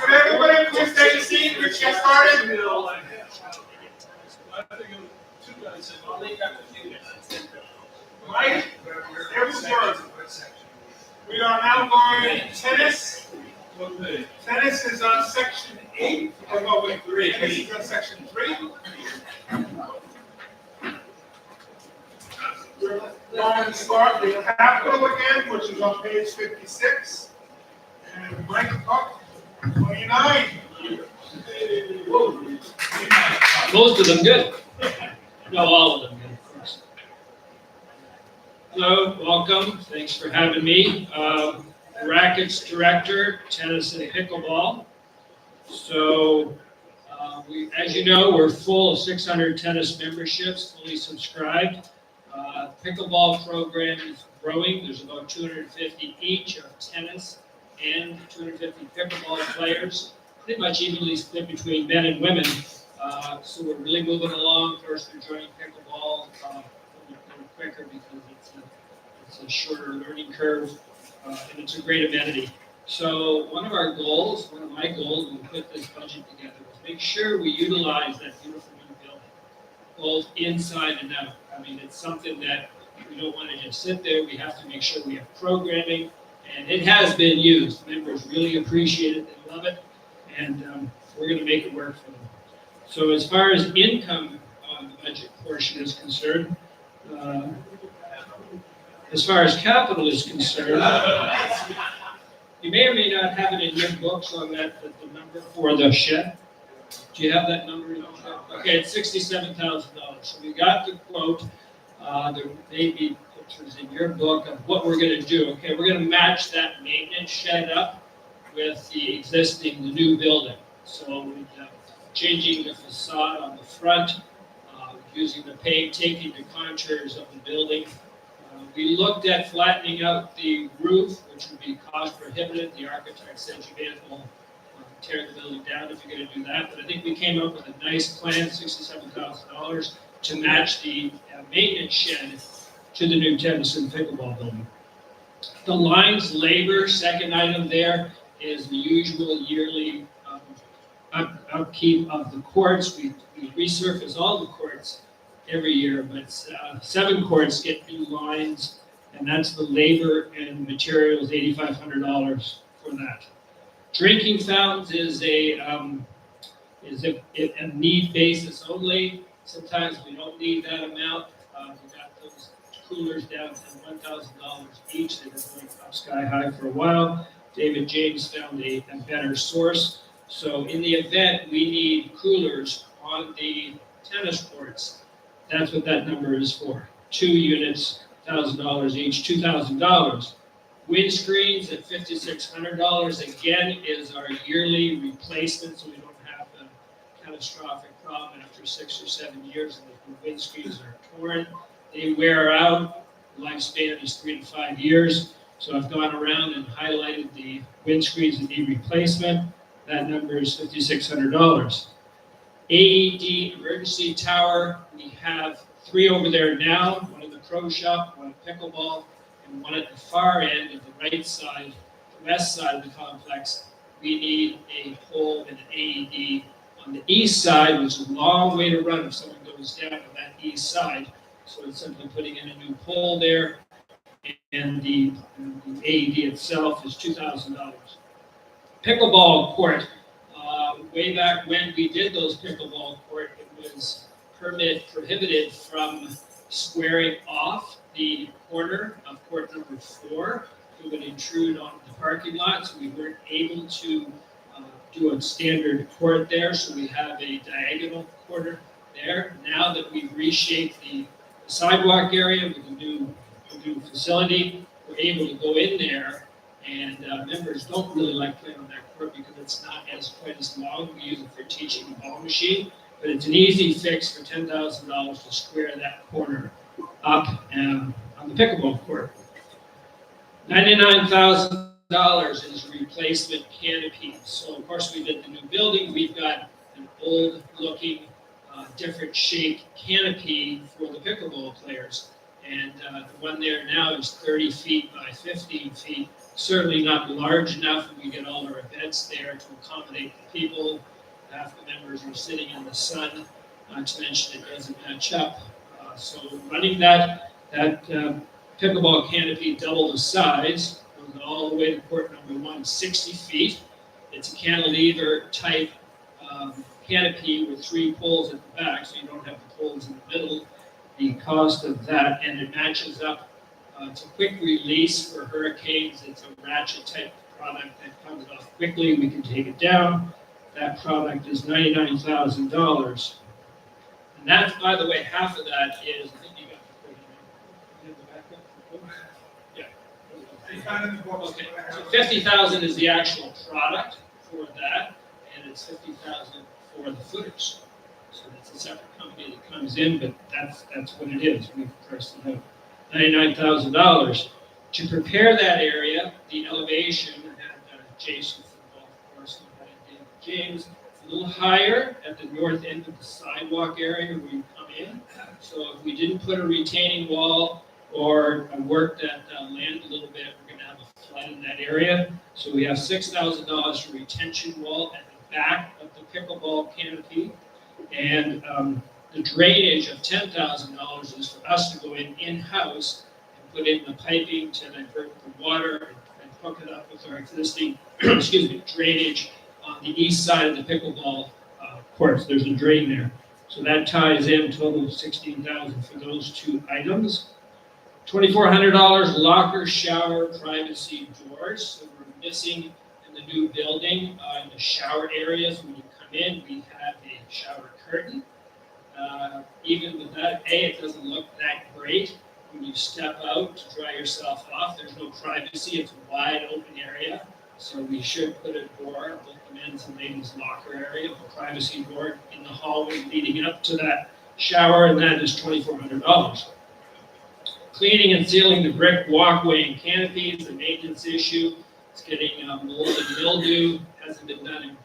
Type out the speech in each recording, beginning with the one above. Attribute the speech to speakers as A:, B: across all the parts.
A: Everybody please take a seat, let's get started. Right, we are now going to tennis. Tennis is on section 8. Oh, wait, 3. Tennis is on section 3. We're going to start with capital again, which is on page 56. And Mike Cook, 29.
B: Most of them good. No, all of them good, of course. Hello, welcome. Thanks for having me. Rackets director, tennis and pickleball. So, as you know, we're full of 600 tennis memberships, fully subscribed. Pickleball program is growing. There's about 250 each of tennis and 250 pickleball players, pretty much evenly split between men and women. So we're really moving along. Of course, they're joining pickleball a little quicker because it's a shorter learning curve, and it's a great amenity. So one of my goals when we put this budget together was make sure we utilize that beautiful new building, both inside and out. I mean, it's something that we don't want to just sit there. We have to make sure we have programming, and it has been used. Members really appreciate it, they love it, and we're going to make it work for them. So as far as income on the budget portion is concerned, as far as capital is concerned, you may or may not have it in your books on that, the number for the shed. Do you have that number in your shed? Okay, it's $67,000. So we got the quote. There may be pictures in your book of what we're going to do. Okay, we're going to match that maintenance shed up with the new building. So we're changing the facade on the front, using the paint, taking the contours of the building. We looked at flattening out the roof, which would be cost prohibitive. The architect said you may as well tear the building down if you're going to do that. But I think we came up with a nice plan, $67,000, to match the maintenance shed to the new tennis and pickleball building. The lines labor, second item there, is the usual yearly upkeep of the courts. We resurface all the courts every year, but 7 courts get new lines, and that's the labor and materials, $8,500 for that. Drinking fountains is a need basis only. Sometimes we don't need that amount. We got those coolers down to $1,000 each. They've been going up sky high for a while. David James found a better source. So in the event we need coolers on the tennis courts, that's what that number is for. 2 units, $1,000 each, $2,000. Windscreens at $5,600, again, is our yearly replacement, so we don't have a catastrophic problem after 6 or 7 years and the windscreens are torn. They wear out, lifespan is 3 to 5 years. So I've gone around and highlighted the windscreens that need replacement. That number is $5,600. AED emergency tower, we have 3 over there now, one in the pro shop, one at pickleball, and one at the far end of the right side, the west side of the complex. We need a pole and an AED on the east side, which is a long way to run if someone goes down on that east side. So it's simply putting in a new pole there, and the AED itself is $2,000. Pickleball court, way back when we did those pickleball court, it was prohibited from squaring off the corner of court number 4. It would intrude on the parking lot, so we weren't able to do a standard court there, so we have a diagonal corner there. Now that we've reshaped the sidewalk area with a new facility, we're able to go in there, and members don't really like playing on that court because it's not quite as long. We use it for teaching the ball machine, but it's an easy fix for $10,000 to square that corner up on the pickleball court. $99,000 is replacement canopy. So of course we did the new building. We've got an old-looking, different shaped canopy for the pickleball players. And the one there now is 30 feet by 15 feet. Certainly not large enough. We get all our events there to accommodate the people. Half the members are sitting in the sun. Not to mention it doesn't match up. So running that pickleball canopy double the size, goes all the way to court number 1, 60 feet. It's a cantilever type canopy with 3 poles at the back, so you don't have the poles in the middle. The cost of that, and it matches up. It's a quick release for hurricanes. It's a ratchet type product that comes off quickly. We can take it down. That product is $99,000. And that's, by the way, half of that is, I think you got the backup. Yeah.
A: It's not in the book.
B: Okay, so 50,000 is the actual product for that, and it's 50,000 for the footers. So that's a separate company that comes in, but that's what it is. We priced it out. $99,000. To prepare that area, the elevation, and Jason from the golf course, and David James, a little higher at the north end of the sidewalk area where you come in. So if we didn't put a retaining wall or work that land a little bit, we're going to have a flood in that area. So we have $6,000 for retention wall at the back of the pickleball canopy. And the drainage of $10,000 is for us to go in-house and put in the piping to divert the water and hook it up with our existing drainage on the east side of the pickleball courts. There's a drain there. So that ties in total of $16,000 for those 2 items. $2,400 locker, shower, privacy doors. So we're missing in the new building in the shower areas. When you come in, we have a shower curtain. Even with that, it doesn't look that great. When you step out to dry yourself off, there's no privacy. It's a wide open area. So we should put a door, both the men's and ladies' locker area, a privacy door in the hallway leading up to that shower, and that is $2,400. Cleaning and sealing the brick walkway and canopies, the maintenance issue. It's getting mold and mildew. Hasn't been done in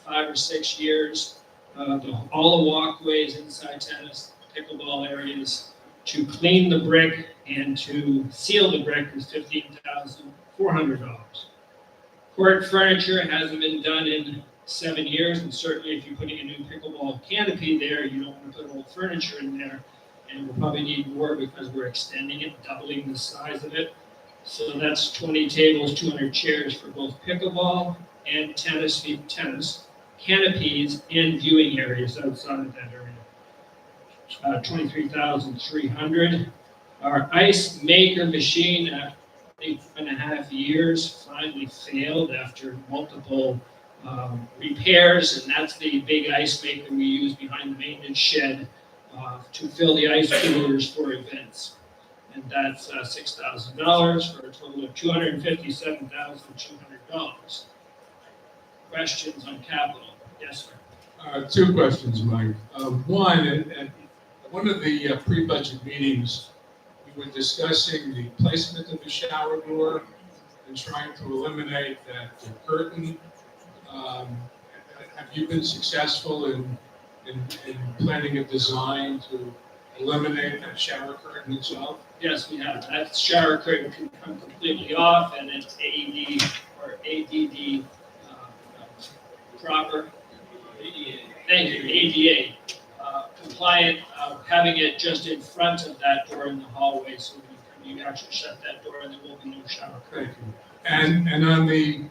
B: 5 or 6 years. All the walkways inside tennis, pickleball areas, to clean the brick and to seal the brick is $15,400. Court furniture hasn't been done in 7 years, and certainly if you're putting a new pickleball canopy there, you don't want to put old furniture in there. And we'll probably need more because we're extending it, doubling the size of it. So that's 20 tables, 200 chairs for both pickleball and tennis, canopies, and viewing areas outside of that area. $23,300. Our ice maker machine, after 8.5 years, finally failed after multiple repairs, and that's the big ice maker we use behind the maintenance shed to fill the ice coolers for events. And that's $6,000 for a total of $257,200. Questions on capital? Yes, sir.
C: 2 questions, Mike. One, one of the pre-budget meetings, we were discussing the placement of the shower door and trying to eliminate that curtain. Have you been successful in planning a design to eliminate that shower curtain itself?
B: Yes, we have. That shower curtain can come completely off, and it's AED or ADD proper. Thank you, ADA compliant, having it just in front of that door in the hallway, so when you actually shut that door, and there will be no shower curtain.
C: Thank you. And on the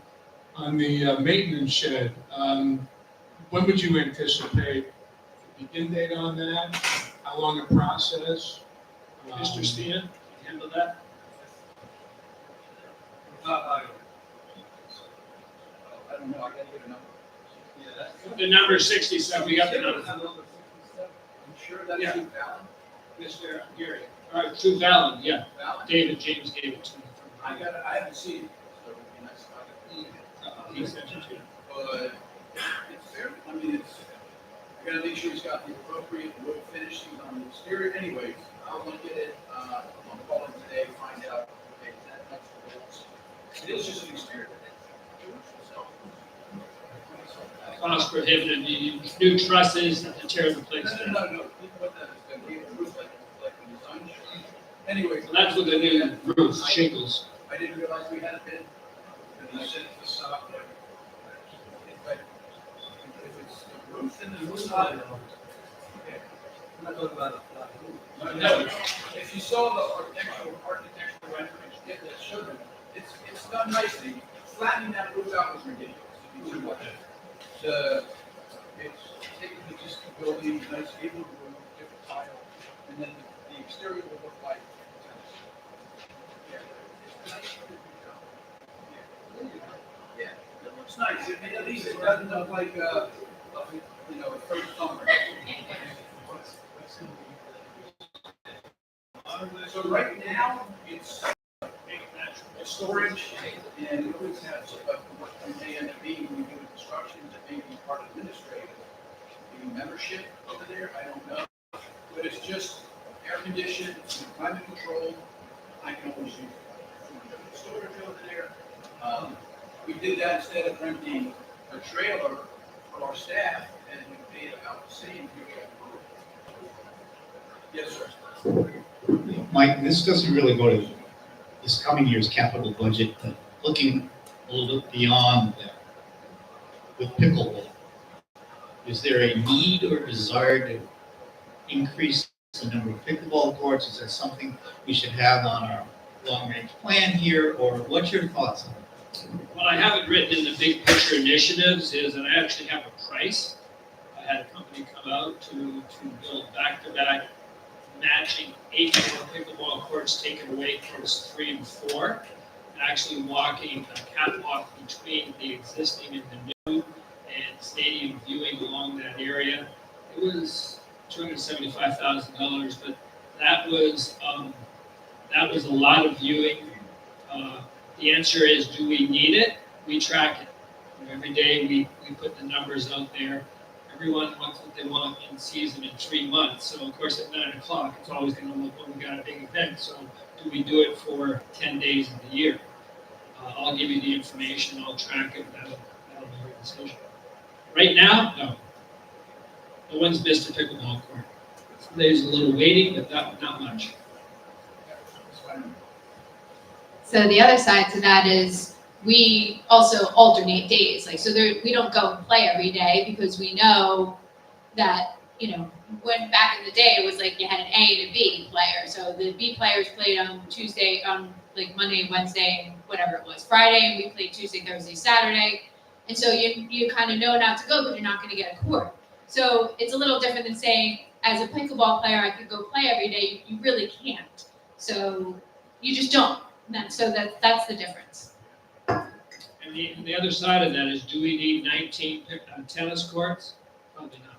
C: maintenance shed, when would you anticipate the begin date on that? How long a process?
B: Mr. Stina, handle that?
D: I don't know, I gotta get a number.
B: The number is 67, we got the number.
D: I'm sure that's
B: Yeah.
D: True Valley.
B: Mr. Gary, all right, True Vallon, yeah,
D: Valley.
B: David James gave it to me.
D: I haven't seen it, so it'd be nice if I could.
B: He sent it to you.
D: But it's fair, I mean, I gotta make sure it's got the appropriate wood finishings on the exterior anyways. I'll look at it, I'm calling today, find out, okay, that's the rules. It is just an exterior. So,
B: Cost prohibitive, you use new trusses to tear the place down.
D: No, what that is, gonna be a roof like the design shows. Anyways.
B: So that's with the new roof shingles.
D: I didn't realize we had a bid, and I said to stop there. But if it's the roof, then the roof. Okay.
E: I'm not talking about a
D: No, if you saw the architectural renderings, that showed them, it's done nicely. Flattening that roof out was ridiculous. If you look at it. It's taking just the building, nice gable roof, different tile, and then the exterior will look like. Yeah, it's nice. Yeah, it looks nice. At least it doesn't look like, a third summer. So right now, it's storage, and we always have what may end up being when we do construction, that may be part administrative, maybe membership over there, I don't know. But it's just air conditioned, climate controlled, I can always use it. Storage over there. We did that instead of renting a trailer for our staff, and we paid about the same. Yes, sir.
F: Mike, this doesn't really go to this coming year's capital budget, but looking a little bit beyond that, with pickleball, is there a need or desire to increase the number of pickleball courts? Is that something we should have on our long-range plan here, or what's your thoughts on it?
B: What I haven't written in the big picture initiatives is that I actually have a price. I had a company come out to build back-to-back matching 8 more pickleball courts taken away courts 3 and 4. Actually walking a catwalk between the existing and the new, and stadium viewing along that area. It was $275,000, but that was a lot of viewing. The answer is, do we need it? We track it. Every day we put the numbers out there. Everyone wants what they want in season in 3 months. So of course at 9 o'clock, it's always going to look when we got a big event. So do we do it for 10 days of the year? I'll give you the information. I'll track it. That'll be your decision. Right now, no. No one's missed a pickleball court. There's a little waiting, but not much.
G: So the other side to that is we also alternate days. Like, so there, we don't go and play every day because we know that, when back in the day, it was like you had an A and a B player. So the B players played on Tuesday, on like Monday, Wednesday, and whatever it was, Friday, and we played Tuesday, Thursday, Saturday. And so you kind of know not to go, but you're not going to get a court. So it's a little different than saying, as a pickleball player, I could go play every day. You really can't. So you just don't. So that's the difference.
B: And the other side of that is, do we need 19 tennis courts? Probably not.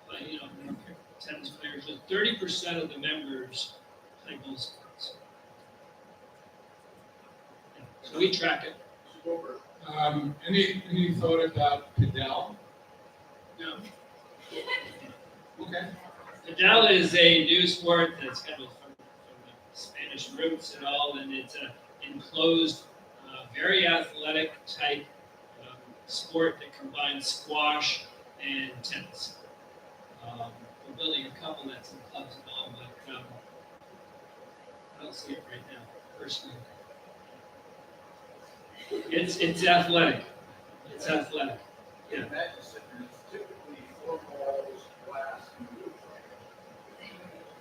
B: But, tennis players, 30% of the members play both sports. Yeah, so we track it.
C: Any thought about Cadell?
B: No.
C: Okay.
B: Padel is a new sport that's kind of from the Spanish roots and all, and it's an enclosed, very athletic type sport that combines squash and tennis. We're building a couple that's in clubs and all, but I don't see it right now, personally. It's athletic. It's athletic. Yeah.
D: Imagine sitting there, it's typically 4 balls, glass, and wood.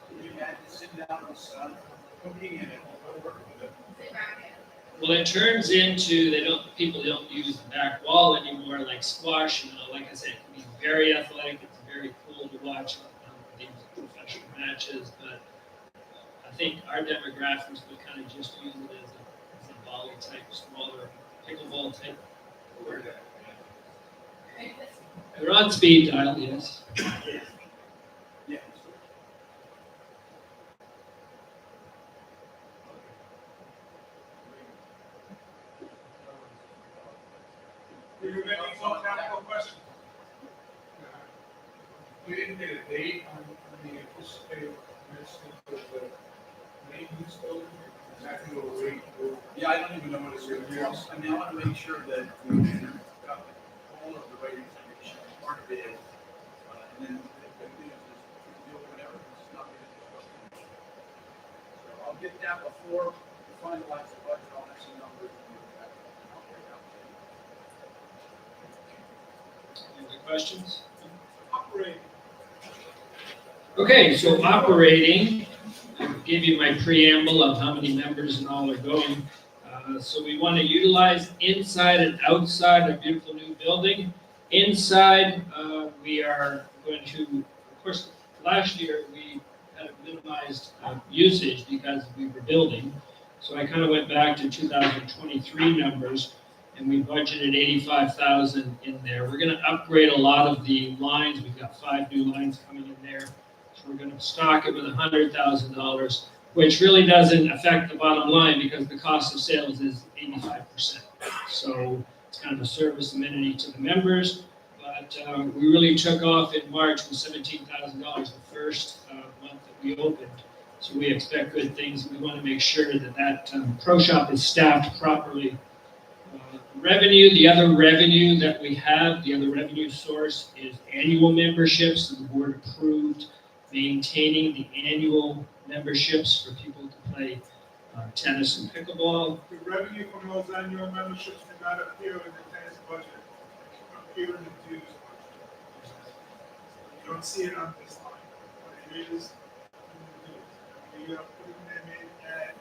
D: Can you imagine sitting down in the sun, cooking in it, over with it?
B: Well, it turns into people don't use the back wall anymore like squash. Like I said, it can be very athletic. It's very cool to watch these professional matches. But I think our demographics would kind of just use it as a volley type, smaller pickleball type. They're on speed dial, yes.
D: Yeah.
A: Do you have any more capital questions?
C: We didn't get a date on the anticipated commencement of the maintenance building, exactly what we're waiting for.
D: Yeah, I don't even know what it's going to be. I mean, I want to make sure that we've got all of the right information, part of it, and then the good news is we can deal with whatever, it's not going to disrupt anything. So I'll get that before we finalize the budget, I'll have some numbers. And I'll break out.
B: Any other questions?
A: Operating.
B: Okay, so operating, I gave you my preamble of how many members and all are going. So we want to utilize inside and outside a beautiful new building. Inside, we are going to, of course, last year we had a minimized usage because we were building. So I kind of went back to 2023 numbers and we budgeted 85,000 in there. We're going to upgrade a lot of the lines. We've got 5 new lines coming in there. So we're going to stock it with $100,000, which really doesn't affect the bottom line because the cost of sales is 85%. So it's kind of a service amenity to the members. But we really took off in March with $17,000 the first month that we opened. So we expect good things. We want to make sure that pro shop is staffed properly. Revenue, the other revenue that we have, the other revenue source is annual memberships. So the board approved maintaining the annual memberships for people to play tennis and pickleball.
A: The revenue from those annual memberships did not appear in the tennis budget, appear in the dues budget. You don't see it on this line, but it is in the dues. You put them in at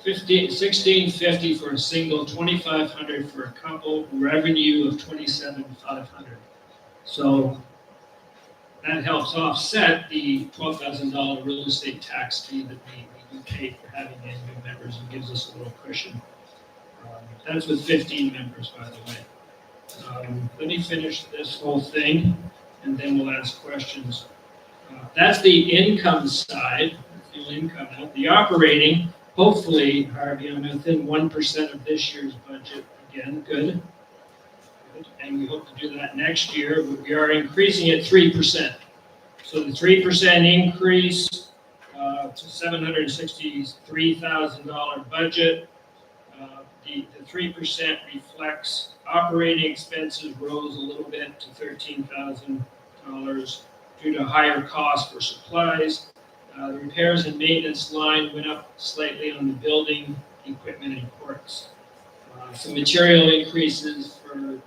B: $1650 for a single, $2,500 for a couple, revenue of $27,500. So that helps offset the $12,000 real estate tax fee that we do pay for having annual members and gives us a little cushion. That's with 15 members, by the way. Let me finish this whole thing and then we'll ask questions. That's the income side, that's the income. The operating, hopefully, Harvey, I'm within 1% of this year's budget. Again, good. And we hope to do that next year. But we are increasing it 3%. So the 3% increase to $763,000 budget. The 3% reflects operating expenses rose a little bit to $13,000 due to higher costs for supplies. The repairs and maintenance line went up slightly on the building, equipment, and courts. Some material increases for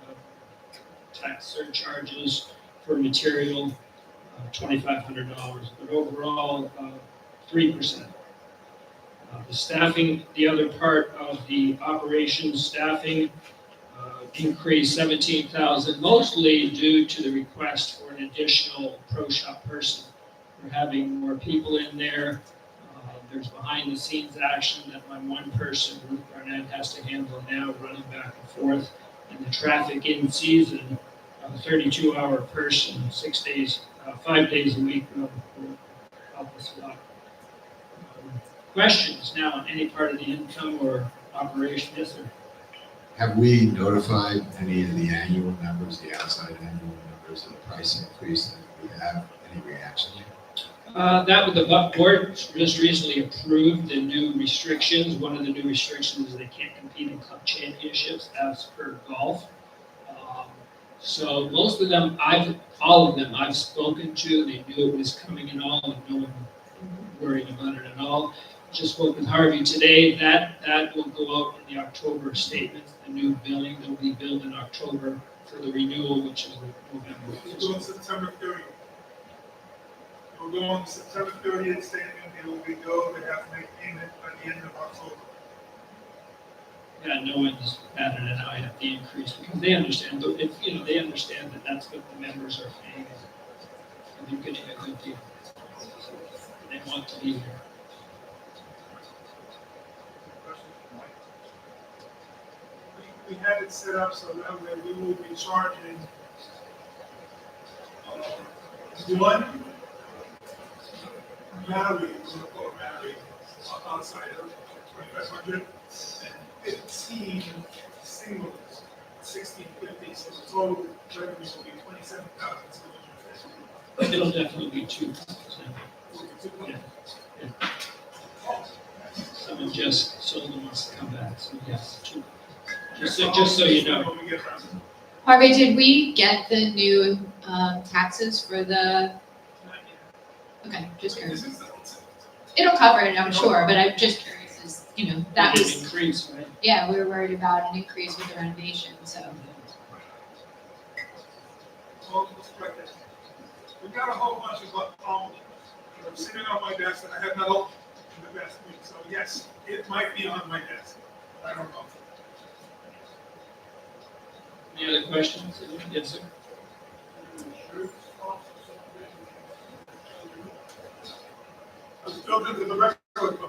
B: tax surcharges for material, $2,500, but overall, 3%. The staffing, the other part of the operations staffing, increased 17,000, mostly due to the request for an additional pro shop person. We're having more people in there. There's behind the scenes action that my one person, Ruth Barnett, has to handle now, running back and forth. And the traffic in season, a 32-hour person, 5 days a week will help us a lot. Questions now on any part of the income or operation? Yes, sir.
H: Have we notified any of the annual members, the outside annual members, of the price increase that we have? Any reaction yet?
B: That with the board just recently approved the new restrictions. One of the new restrictions is they can't compete in club championships as per golf. So most of them, all of them I've spoken to, they knew it was coming and all, and no one worried about it at all. Just spoke with Harvey today, that will go out in the October statement, the new billing, they'll be billed in October for the renewal, which is November.
A: We'll go on September 30th. We'll go on September 30th statement, they will be billed, they have to make payment by the end of October.
B: Yeah, no one's batted an eye at the increase because they understand, they understand that that's what the members are paying. And they're getting a good deal. They want to be here.
A: We have it set up so that way we will be charging one married, we'll call it married, outside of 2,500, and 15 singles, 1650, so the total revenue will be 27,750.
B: It'll definitely be 2%. Yeah. Someone just sold and wants to come back, so yes, 2%. Just so you know.
A: When we get around.
G: Harvey, did we get the new taxes for the, okay, just curious.
A: This is
G: It'll cover it, I'm sure, but I'm just curious, is, that
B: It
G: was,
B: increase, right?
G: yeah, we were worried about an increase with the renovation, so.
A: Well, we've got a whole bunch of I'm sitting on my desk and I have not opened the best week, so yes, it might be on my desk. I don't know.
B: Any other questions? Yes, sir.
A: It's built into the regular code.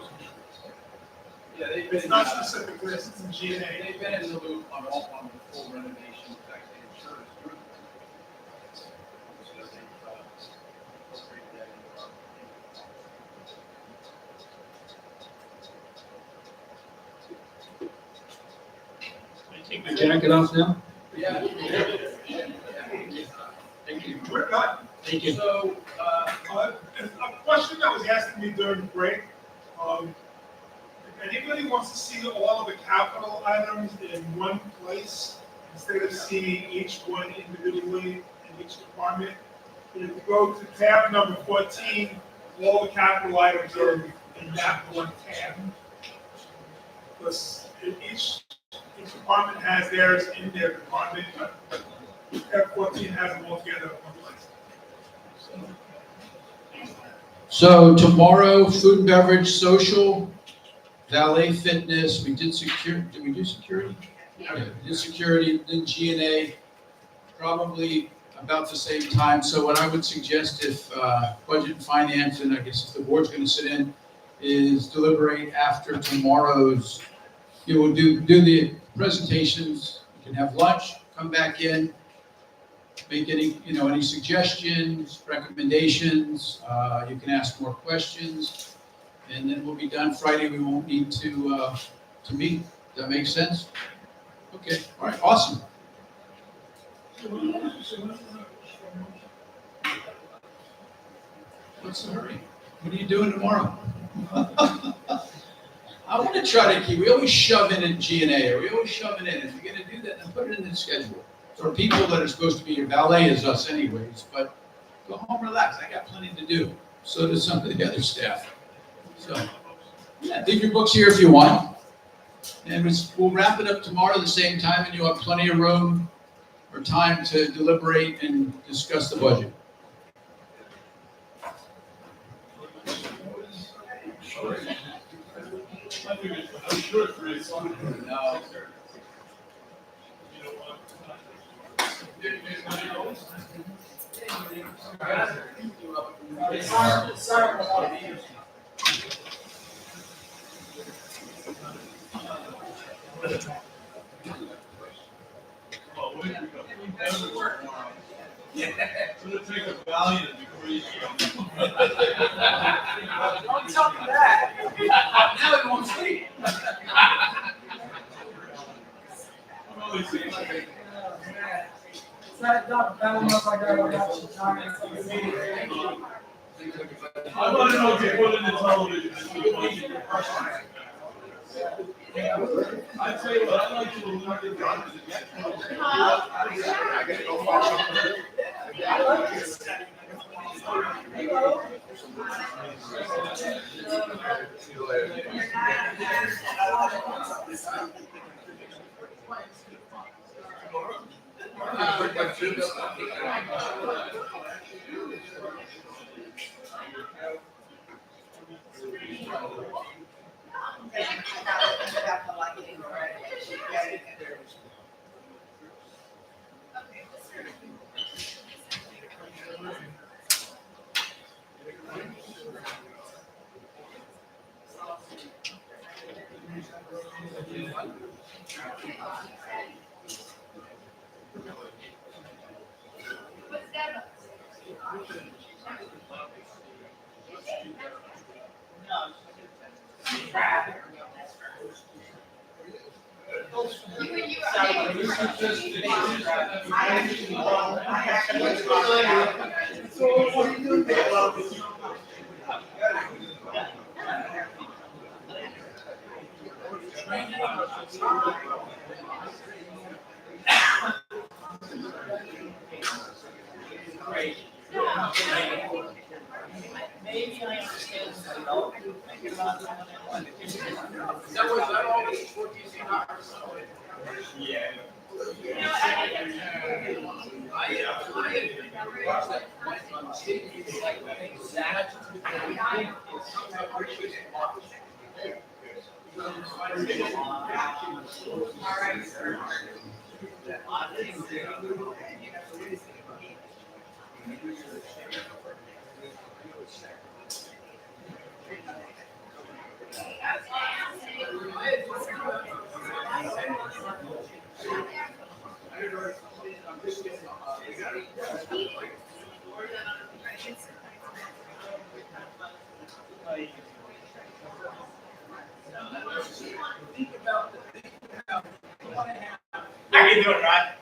D: Yeah, they've been.
A: It's not specific to this, it's in GNA.
D: They've been in the loop on the full renovation, in fact, they insured us through. So they've, incorporated that into our.
B: Can I take my jacket off now?
D: Yeah.
B: Thank you.
A: We're done.
B: Thank you.
D: So,
A: A question that was asked to me during the break, if anybody wants to see all of the capital items in one place, instead of seeing each one individually in each department, if you go to tab number 14, all the capital items are in that one tab. Because each department has theirs in their department, but tab 14 has them all together in one place.
D: So tomorrow, food and beverage, social, valet, fitness, we did did we do security? Yeah, we did security, then G&A, probably about the same time. So what I would suggest if budget and finance, and I guess if the board's gonna sit in, is deliberate after tomorrow's, you will do the presentations, you can have lunch, come back in, make any suggestions, recommendations, you can ask more questions, and then we'll be done Friday, we won't need to meet. Does that make sense? Okay, all right, awesome. What's the hurry? What are you doing tomorrow? I want to try to keep, we always shove in G&A, or we always shove it in. If you're going to do that, then put it in the schedule. For people that are supposed to be your valet is us anyways, but go home, relax. I got plenty to do. So does some of the other staff. So, yeah, leave your books here if you want. And we'll wrap it up tomorrow at the same time, and you'll have plenty of room or time to deliberate and discuss the budget. No.
I: It's gonna take a valiant degree.
D: Don't tell me that. Now it won't sleep.
I: I'm only saying,
E: It's not bad enough I got you.
I: I want to know if you put in the television. I'd say, well, I'd like to eliminate
D: Maybe I understand the development, thinking about that. That was, that always what you see now.
I: Yeah.
D: How you doing, Rod?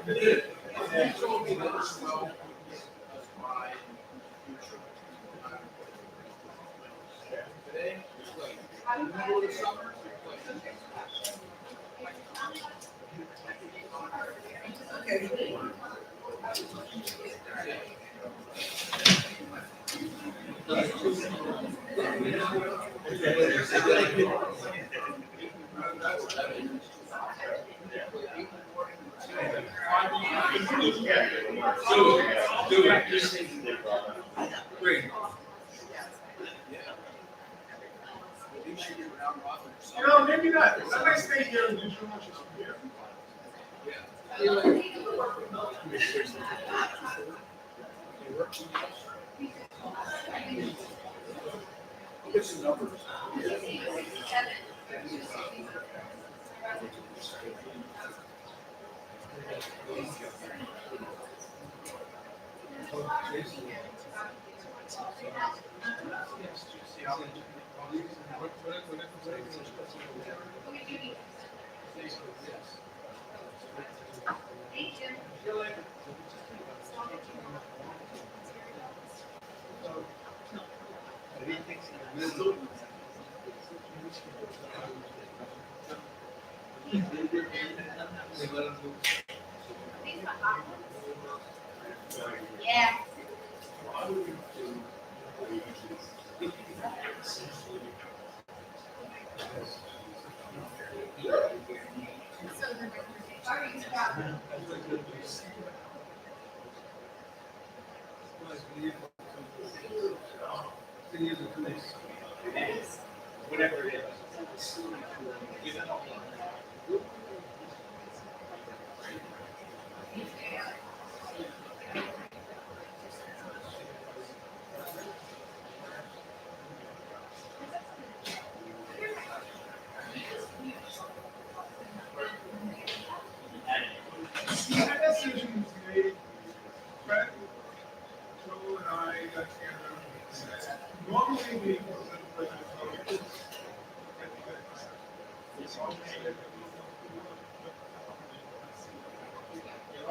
D: Today, in the middle of the summer,
A: No, maybe not. I might stay here and do too much of here.
D: get some numbers.
G: Yeah.
D: Whatever.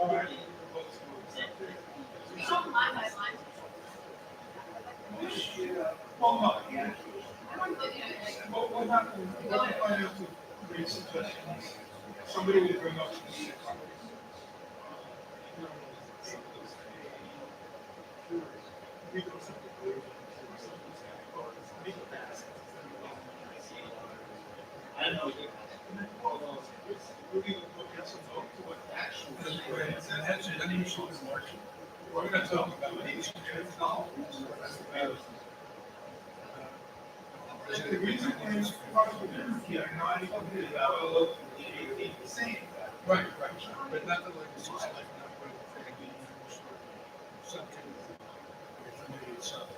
G: It's on my guideline.
A: Well, no, yeah. What happened, what if I have to make suggestions? Somebody will bring up.
I: I know.
D: We're gonna talk about these.
A: The reason is, yeah, not even the same.
D: Right, but not the legacy stuff, not what subject. Committee itself.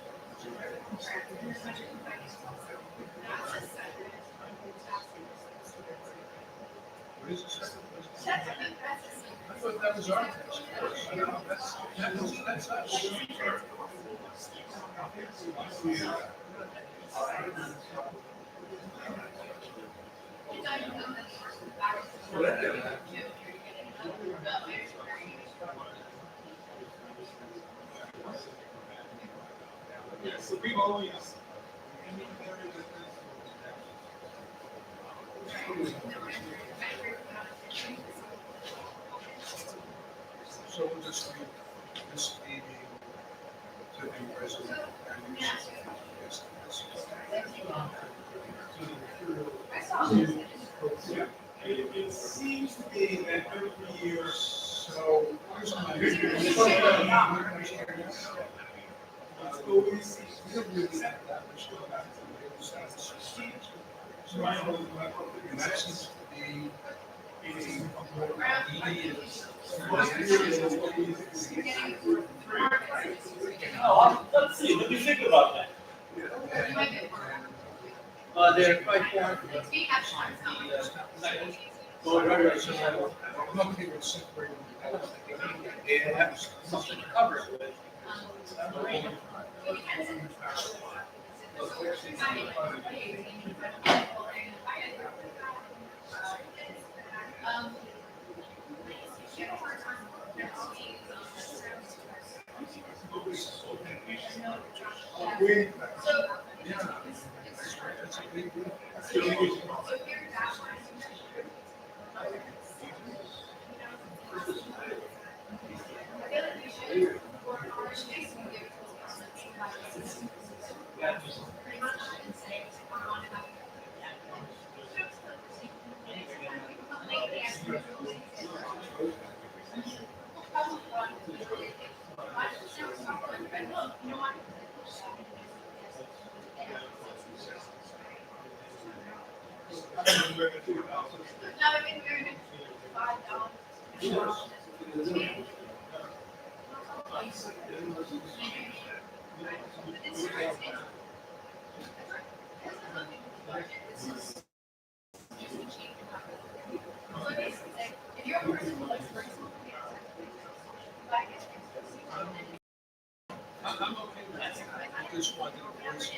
D: What is it? I thought that was our task force. I don't know, that's us.
A: Yeah, so we've always.
D: So we'll just leave this meeting to the president and you should.
A: Yeah, it seems to be that every year.
D: So, here's my.
A: It's always.
D: We don't really have that much to go back to the status. So, and that seems to be a more immediate.
I: Oh, let's see, let me think about that. They're quite far.
D: Well, right, so I'm not going to separate them. They have something to cover it with. That's a big deal. I'm okay with that. I just wanted to voice